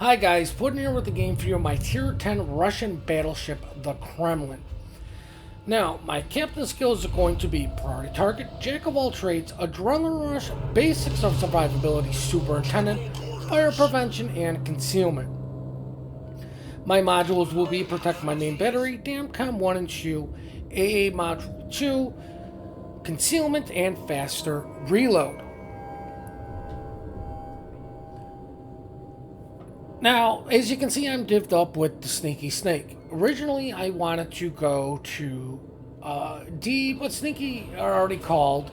Hi guys, putting here with the game for you my tier 10 Russian battleship, the Kremlin. Now, my captain skills are going to be priority target, jack of all trades, adrenaline rush, basics of survivability, superintendent, fire prevention, and concealment. My modules will be protect my main battery, DAMCOM 1 and 2, AA module 2, concealment, and faster reload. Now, as you can see, I'm divvied up with the Sneaky Snake. Originally, I wanted to go to D, but Sneaky are already called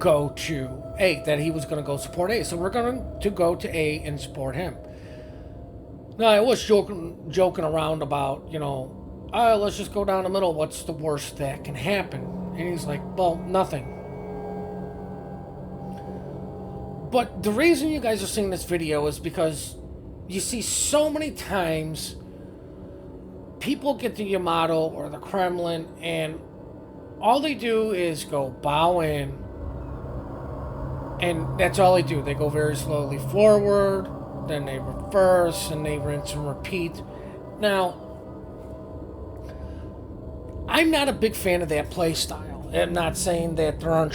go to A, that he was going to go support A. So we're going to go to A and support him. Now, I was joking around about, let's just go down the middle. What's the worst that can happen? And he's like, well, nothing. But the reason you guys are seeing this video is because you see so many times people get the Yamato or the Kremlin and all they do is go bow in, and that's all they do. They go very slowly forward, then they reverse, and they rinse and repeat. Now, I'm not a big fan of that play style. I'm not saying that there aren't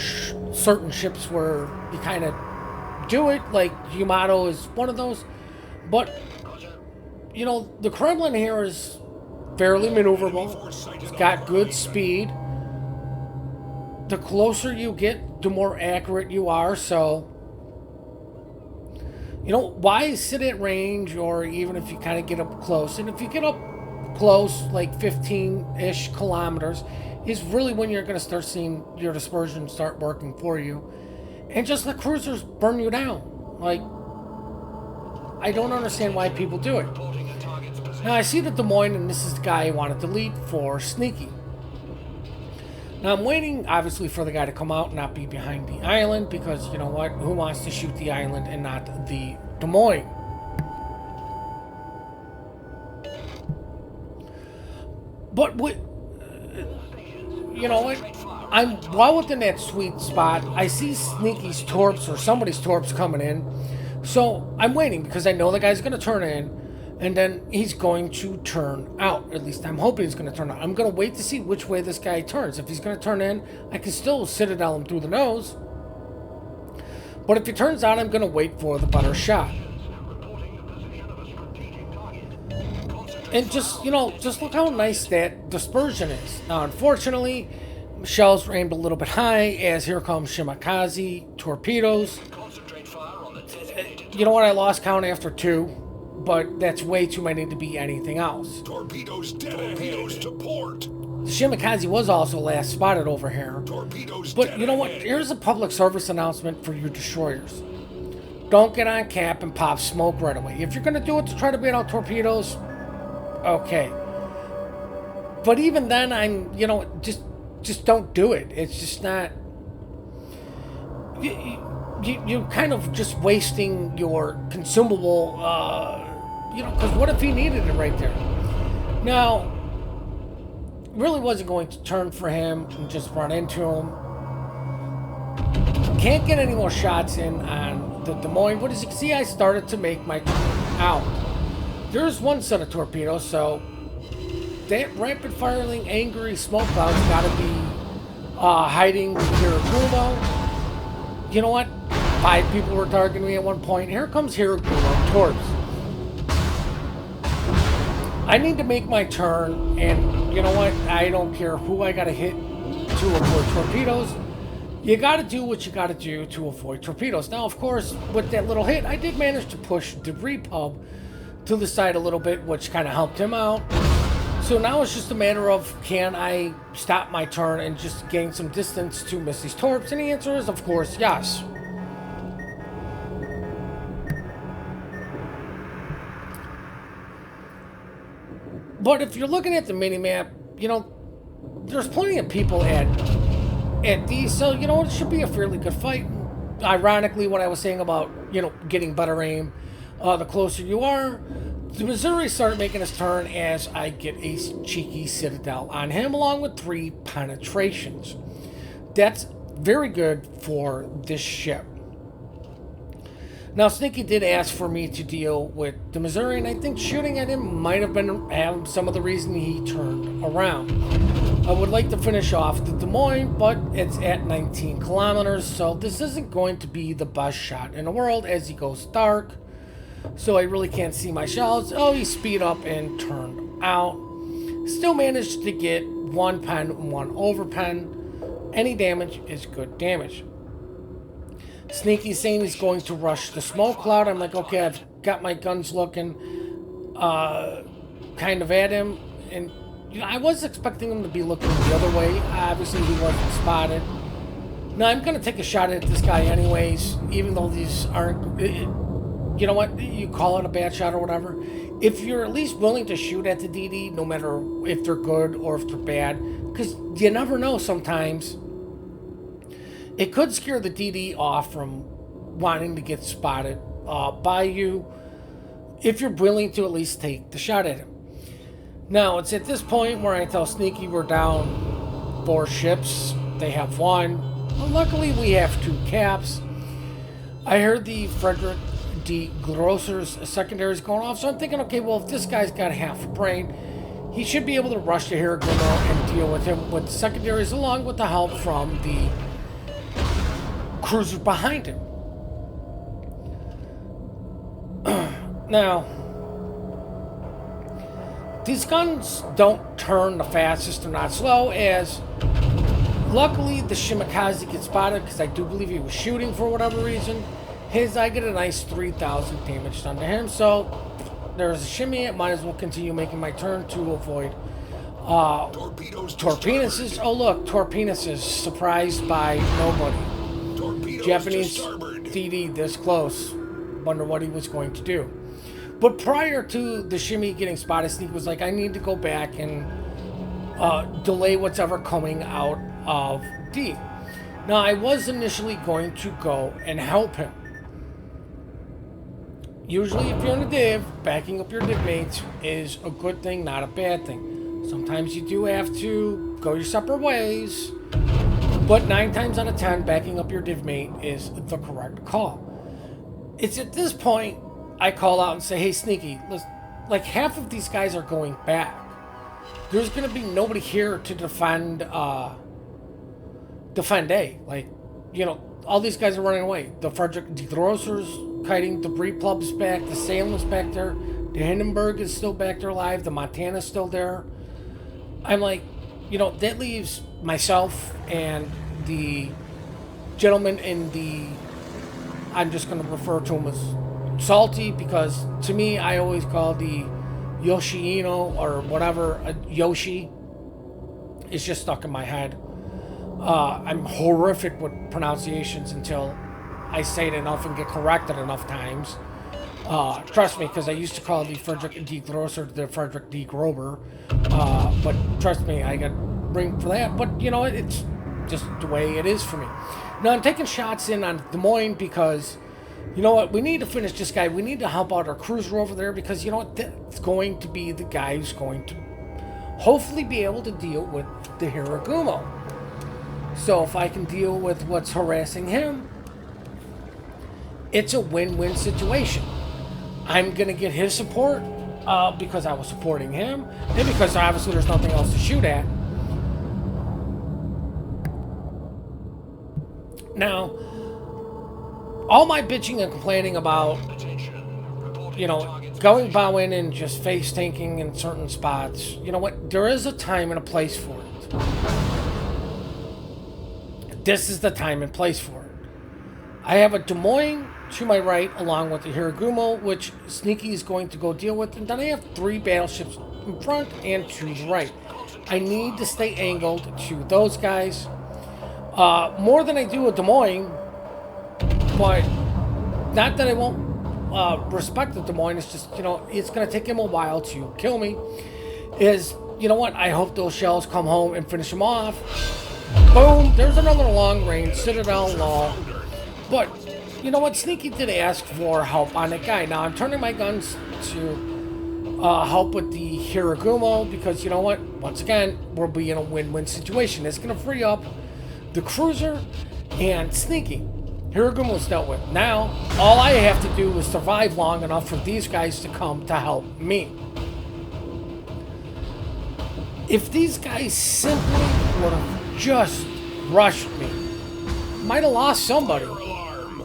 certain ships where you kind of do it, like Yamato is one of those, but the Kremlin here is fairly maneuverable. It's got good speed. The closer you get, the more accurate you are. So why sit at range, or even if you kind of get up close, and if you get up close, like 15-ish kilometers is really when you're going to start seeing your dispersion start working for you. And just let cruisers burn you down. Like, I don't understand why people do it. Now, I see the Des Moines, and this is the guy I wanted to lead for Sneaky. Now, I'm waiting, obviously, for the guy to come out and not be behind the island, because, you know what? Who wants to shoot the island and not the Des Moines? But what... You know what? I'm well within that sweet spot. I see Sneaky's torps or somebody's torps coming in. So I'm waiting because I know the guy's going to turn in and then he's going to turn out. At least I'm hoping he's going to turn out. I'm going to wait to see which way this guy turns. If he's going to turn in, I can still citadel him through the nose. But if he turns out, I'm going to wait for the better shot. And just look how nice that dispersion is. Now, unfortunately, shells were aimed a little bit high, as here comes Shimakaze torpedoes. You know what? I lost count after 2, but that's way too many to be anything else. Torpedoes dead. Torpedoes to port. The Shimakaze was also last spotted over here. Torpedoes but you know what? Here's a public service announcement for your destroyers. Don't get on cap and pop smoke right away. If you're going to do it to try to beat out torpedoes, okay. But even then, just don't do it. It's just not... You're kind of just wasting your consumable, because what if he needed it right there? Now, really wasn't going to turn for him and just run into him. Can't get any more shots in on the Des Moines. But as you can see, I started to make my turn out. There's one set of torpedoes, so that rapid firing angry smoke cloud's got to be hiding Hiragumo. You know what? 5 people were targeting me at one point. Here comes Hiragumo towards. I need to make my turn, and you know what? I don't care who I got to hit to avoid torpedoes. You got to do what you got to do to avoid torpedoes. Now, of course, with that little hit, I did manage to push the repub to the side a little bit, which kind of helped him out. So now it's just a matter of, can I stop my turn and just gain some distance to miss these torps? And the answer is, of course, yes. But if you're looking at the minimap, there's plenty of people at these, so, it should be a fairly good fight. Ironically, what I was saying about, getting better aim, the closer you are, the Missouri started making his turn as I get a cheeky citadel on him, along with 3 penetrations. That's very good for this ship. Now, Sneaky did ask for me to deal with the Missouri, and I think shooting at him might have been some of the reason he turned around. I would like to finish off the Des Moines, but it's at 19 kilometers, so this isn't going to be the best shot in the world as he goes dark. So I really can't see my shells. Oh, he speed up and turned out. Still managed to get one pen, one over pen. Any damage is good damage. Sneaky saying he's going to rush the smoke cloud. I'm like, okay, I've got my guns looking kind of at him. And you know, I was expecting him to be looking the other way. Obviously, he wasn't spotted. Now, I'm going to take a shot at this guy anyways, even though these aren't... You know what? You call it a bad shot or whatever. If you're at least willing to shoot at the DD, no matter if they're good or if they're bad, because you never know sometimes. It could scare the DD off from wanting to get spotted by you if you're willing to at least take the shot at him. Now, it's at this point where I tell Sneaky we're down 4 ships. They have 1. Well, luckily, we have 2 caps. I heard the Frederick D. Grosser's secondaries going off, so I'm thinking, okay, well, if this guy's got half a brain, he should be able to rush to Hiragumo and deal with him with secondaries along with the help from the cruiser behind him. Now, these guns don't turn the fastest, they're not slow, as luckily the Shimakaze gets spotted because I do believe he was shooting for whatever reason. I get a nice 3,000 damage done to him, so there's a shimmy. I might as well continue making my turn to avoid torpedoes. Oh look, torpedoes surprised by nobody. Torpedoes Japanese to starboard. DD this close. Wonder what he was going to do. But prior to the shimmy getting spotted, Sneak was like, I need to go back and delay what's ever coming out of D. Now, I was initially going to go and help him. Usually, if you're in a div, backing up your div mates is a good thing, not a bad thing. Sometimes you do have to go your separate ways, but 9 times out of 10, backing up your div mate is the correct call. It's at this point I call out and say, hey, Sneaky, listen, like half of these guys are going back. There's going to be nobody here to defend A. Like, you know, all these guys are running away. The Frederick D. Grosser's kiting, the Breedplub's back, the Salem's back there, the Hindenburg is still back there alive, the Montana's still there. I'm like, you know, that leaves myself and the gentleman in the, I'm just going to refer to him as Salty, because to me, I always call the Yoshino or whatever, Yoshi. It's just stuck in my head. I'm horrific with pronunciations until I say it enough and get corrected enough times. Trust me, because I used to call the Frederick D. Grosser the Frederick D. Grober. But trust me, I got ring for that. But, you know, it's just the way it is for me. Now, I'm taking shots in on Des Moines because, you know what, we need to finish this guy. We need to help out our cruiser over there because, you know what, that's going to be the guy who's going to hopefully be able to deal with the Hiragumo. So if I can deal with what's harassing him, it's a win-win situation. I'm going to get his support because I was supporting him, and because obviously there's nothing else to shoot at. Now, all my bitching and complaining about, you know, going bow in and just face tanking in certain spots, you know what, there is a time and a place for it. This is the time and place for it. I have a Des Moines to my right, along with the Hiragumo, which Sneaky is going to go deal with, and then I have 3 battleships in front and to the right. I need to stay angled to those guys more than I do with Des Moines, but not that I won't respect the Des Moines. It's just, you know, it's going to take him a while to kill me. You know what? I hope those shells come home and finish him off. Boom, there's another long range Citadel Law. But, you know what, Sneaky did ask for help on that guy. Now, I'm turning my guns to help with the Hiragumo because, you know what, once again, we'll be in a win-win situation. It's going to free up the cruiser and Sneaky. Hiragum was dealt with. Now, all I have to do is survive long enough for these guys to come to help me. If these guys simply would have just rushed me, might have lost somebody,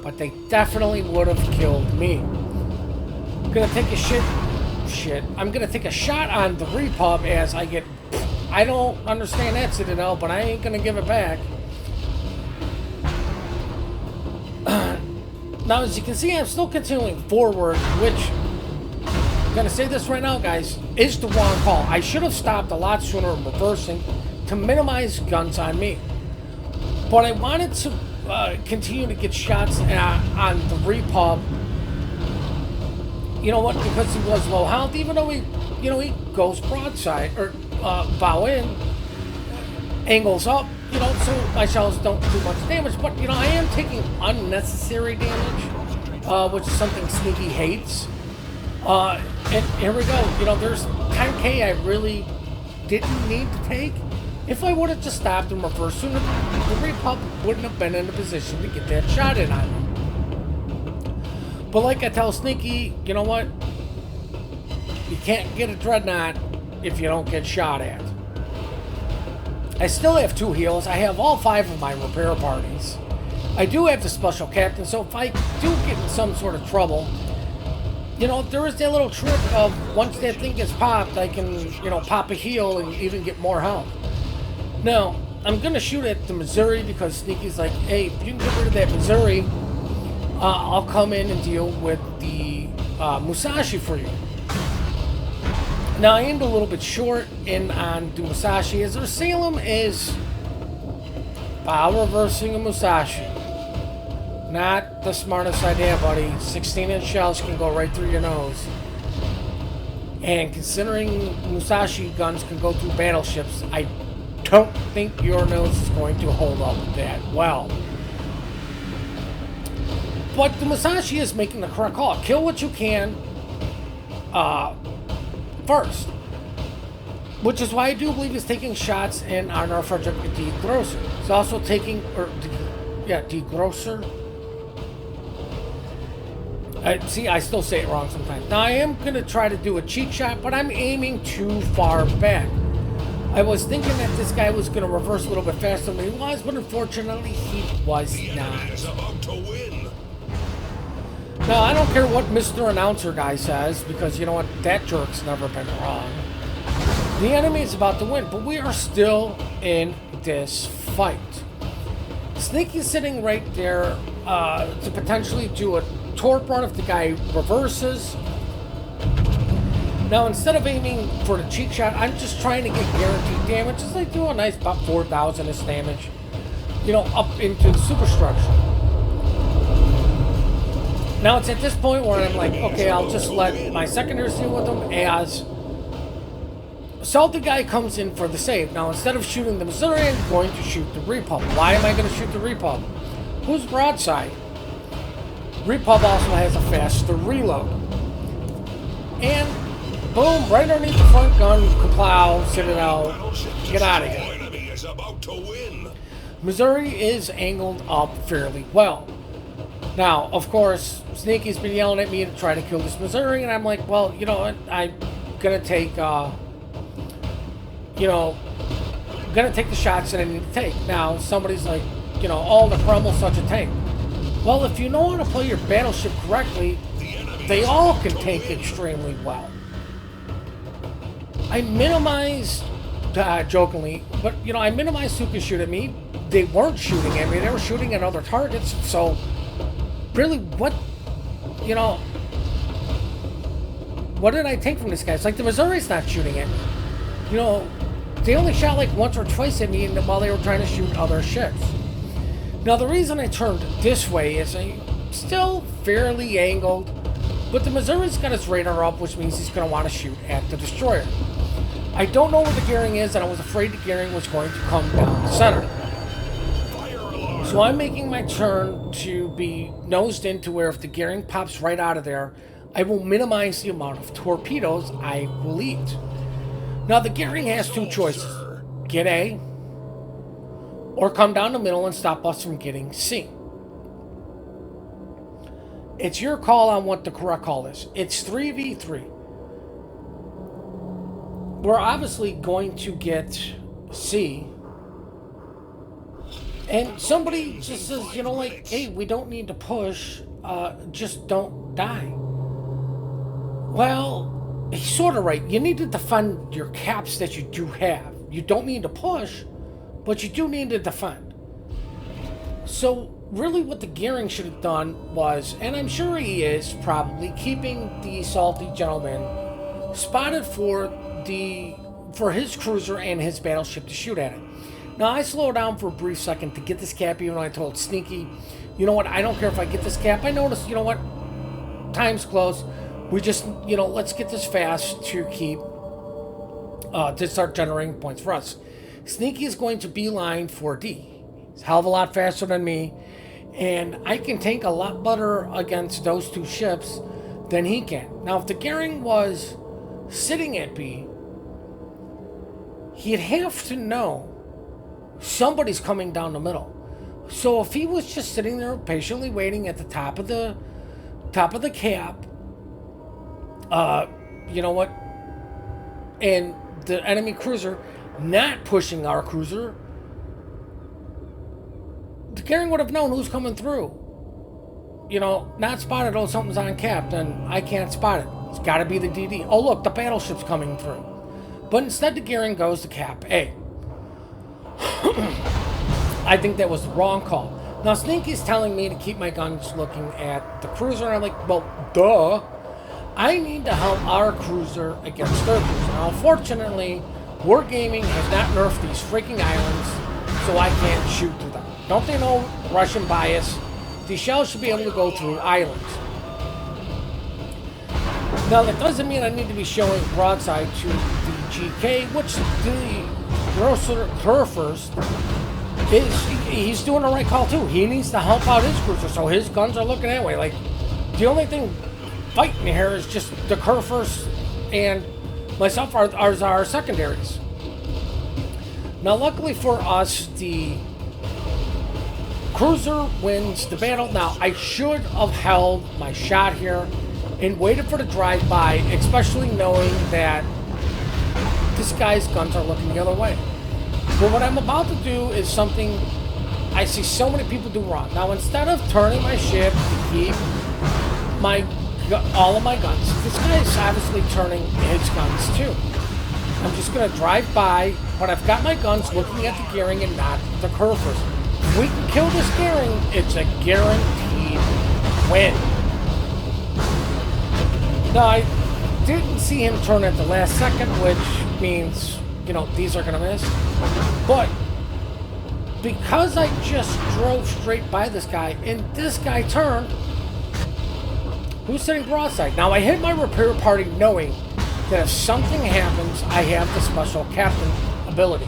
but they definitely would have killed me. I'm gonna take a shit. I'm gonna take a shot on the repub as I get. I don't understand that Citadel, but I ain't gonna give it back. Now, as you can see, I'm still continuing forward, which, I'm gonna say this right now, guys, is the wrong call. I should have stopped a lot sooner in reversing to minimize guns on me. But I wanted to continue to get shots on the repub. You know what? Because he was low health, even though he goes broadside or bow in, angles up. So my shells don't do much damage. But I am taking unnecessary damage, which is something Sneaky hates. And here we go. There's 10k I really didn't need to take. If I would have just stopped and reversed sooner, the Repub wouldn't have been in a position to get that shot in on him. But like I tell Sneaky, you know what? You can't get a Dreadnought if you don't get shot at. I still have 2 heals. I have all 5 of my repair parties. I do have the special captain, so if I do get in some sort of trouble, there is that little trick of once that thing gets popped, I can, pop a heal and even get more health. Now, I'm going to shoot at the Missouri because Sneaky's like, hey, if you can get rid of that Missouri, I'll come in and deal with the Musashi for you. Now, I aimed a little bit short in on the Musashi, as Salem is power reversing a Musashi. Not the smartest idea, buddy. 16-inch shells can go right through your nose. And considering Musashi guns can go through battleships, I don't think your nose is going to hold up that well. But the Musashi is making the correct call. Kill what you can first. Which is why I do believe he's taking shots in on our Frederick D. Grosser. He's also taking, D. Grosser. See, I still say it wrong sometimes. Now, I am going to try to do a cheek shot, but I'm aiming too far back. I was thinking that this guy was going to reverse a little bit faster than he was, but unfortunately, he was not. Now, I don't care what Mr. Announcer guy says, because you know what? That jerk's never been wrong. The enemy is about to win, but we are still in this fight. Sneaky's sitting right there to potentially do a torp run if the guy reverses. Now, instead of aiming for the cheek shot, I'm just trying to get guaranteed damage. Just like do a nice about 4,000-ish damage, up into the superstructure. Now, it's at this point where I'm like, okay, I'll just let my secondaries deal with them as Salty guy comes in for the save. Now, instead of shooting the Missouri, I'm going to shoot the Repub. Why am I going to shoot the Repub? Who's broadside? Repub also has a faster reload. And boom, right underneath the front gun, Kaplow, Citadel, get out of here. Missouri is angled up fairly well. Now, of course, Sneaky's been yelling at me to try to kill this Missouri, and I'm like, well, you know what, I'm gonna take, gonna take the shots that I need to take. Now, somebody's like, oh, the Kremlin's such a tank. Well, if you know how to play your battleship correctly, they all can tank extremely well. I minimized, jokingly, but, I minimized who could shoot at me. They weren't shooting at me, they were shooting at other targets, so really, what did I take from this guy? It's like the Missouri's not shooting at me. They only shot like once or twice at me while they were trying to shoot other ships. Now, the reason I turned this way is I'm still fairly angled, but the Missouri's got his radar up, which means he's going to want to shoot at the destroyer. I don't know where the gearing is, and I was afraid the gearing was going to come down the center. So I'm making my turn to be nosed into where if the gearing pops right out of there, I will minimize the amount of torpedoes I will eat. Now, the gearing has 2 choices. Get A, or come down the middle and stop us from getting C. It's your call on what the correct call is. It's 3v3. We're obviously going to get C. And somebody just says, you know, like, hey, we don't need to push. Just don't die. Well, he's sort of right. You need to defend your caps that you do have. You don't need to push, but you do need to defend. So really what the Gearing should have done was, and I'm sure he is probably, keeping the salty gentleman spotted for his cruiser and his battleship to shoot at it. Now I slow down for a brief second to get this cap, even though I told Sneaky, you know what, I don't care if I get this cap. I noticed, you know what, time's close. We just, you know, let's get this fast to keep, to start generating points for us. Sneaky is going to beeline for D. He's a hell of a lot faster than me, and I can tank a lot better against those two ships than he can. Now, if the Gearing was sitting at B, he'd have to know somebody's coming down the middle. So if he was just sitting there patiently waiting at the top of the cap, you know what, and the enemy cruiser not pushing our cruiser, the Gearing would have known who's coming through. You know, not spotted, oh, something's on cap, then I can't spot it. It's got to be the DD. Oh, look, the battleship's coming through. But instead, the Gearing goes to cap A. I think that was the wrong call. Now, Sneaky's telling me to keep my guns looking at the cruiser, and I'm like, well, duh. I need to help our cruiser against their cruiser. Now, unfortunately, Wargaming has not nerfed these freaking islands, so I can't shoot through them. Don't they know Russian bias? These shells should be able to go through islands. Now, that doesn't mean I need to be showing broadside to the GK, which the Curfers he's doing the right call too. He needs to help out his cruiser, so his guns are looking that way. Like, the only thing fighting here is just the Curfers and myself are our secondaries. Now, luckily for us, the cruiser wins the battle. Now, I should have held my shot here and waited for the drive-by, especially knowing that this guy's guns are looking the other way. But what I'm about to do is something I see so many people do wrong. Now, instead of turning my ship to keep all of my guns, this guy is obviously turning his guns too. I'm just going to drive by, but I've got my guns looking at the Gearing and not the Curfers. If we can kill this Gearing, it's a guaranteed win. Now, I didn't see him turn at the last second, which means, you know, these are going to miss. But because I just drove straight by this guy, and this guy turned, who's sitting broadside? Now, I hit my repair party knowing that if something happens, I have the special captain ability.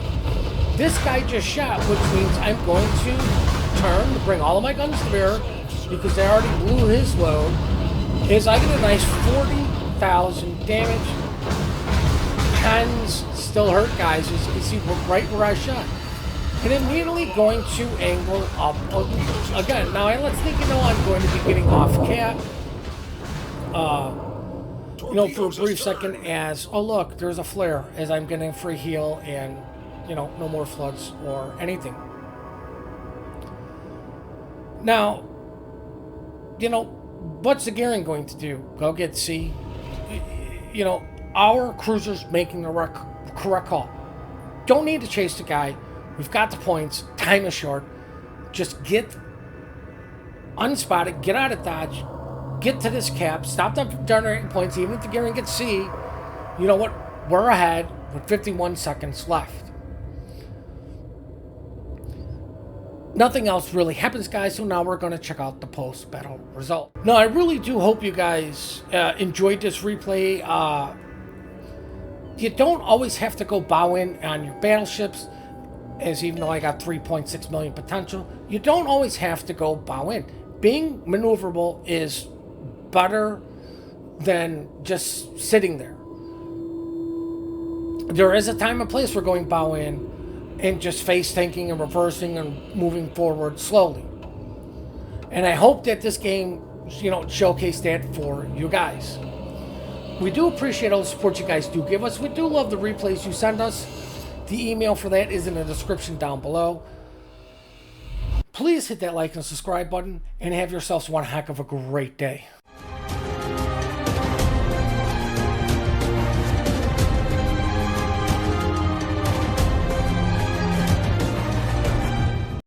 This guy just shot, which means I'm going to turn to bring all of my guns to bear, because they already blew his load, is I get a nice 40,000 damage. Hands still hurt, guys, as you can see right where I shot. And immediately going to angle up again. Now, I let Sneaky know I'm going to be getting off cap. You know, for a brief second as, oh look, there's a flare, as I'm getting a free heal and, you know, no more floods or anything. Now, you know, what's the Gearing going to do? Go get C? You know, our cruiser's making the correct call. Don't need to chase the guy. We've got the points. Time is short. Just get unspotted, get out of dodge, get to this cap, stop them from generating points. Even if the Gearing gets C, you know what? We're ahead with 51 seconds left. Nothing else really happens, guys, so now we're going to check out the post-battle result. Now, I really do hope you guys enjoyed this replay. You don't always have to go bow in on your battleships, as even though I got 3.6 million potential, you don't always have to go bow in. Being maneuverable is better than just sitting there. There is a time and place for going bow in and just face tanking and reversing and moving forward slowly. And I hope that this game showcase that for you guys. We do appreciate all the support you guys do give us. We do love the replays you send us. The email for that is in the description down below. Please hit that like and subscribe button and have yourselves one heck of a great day.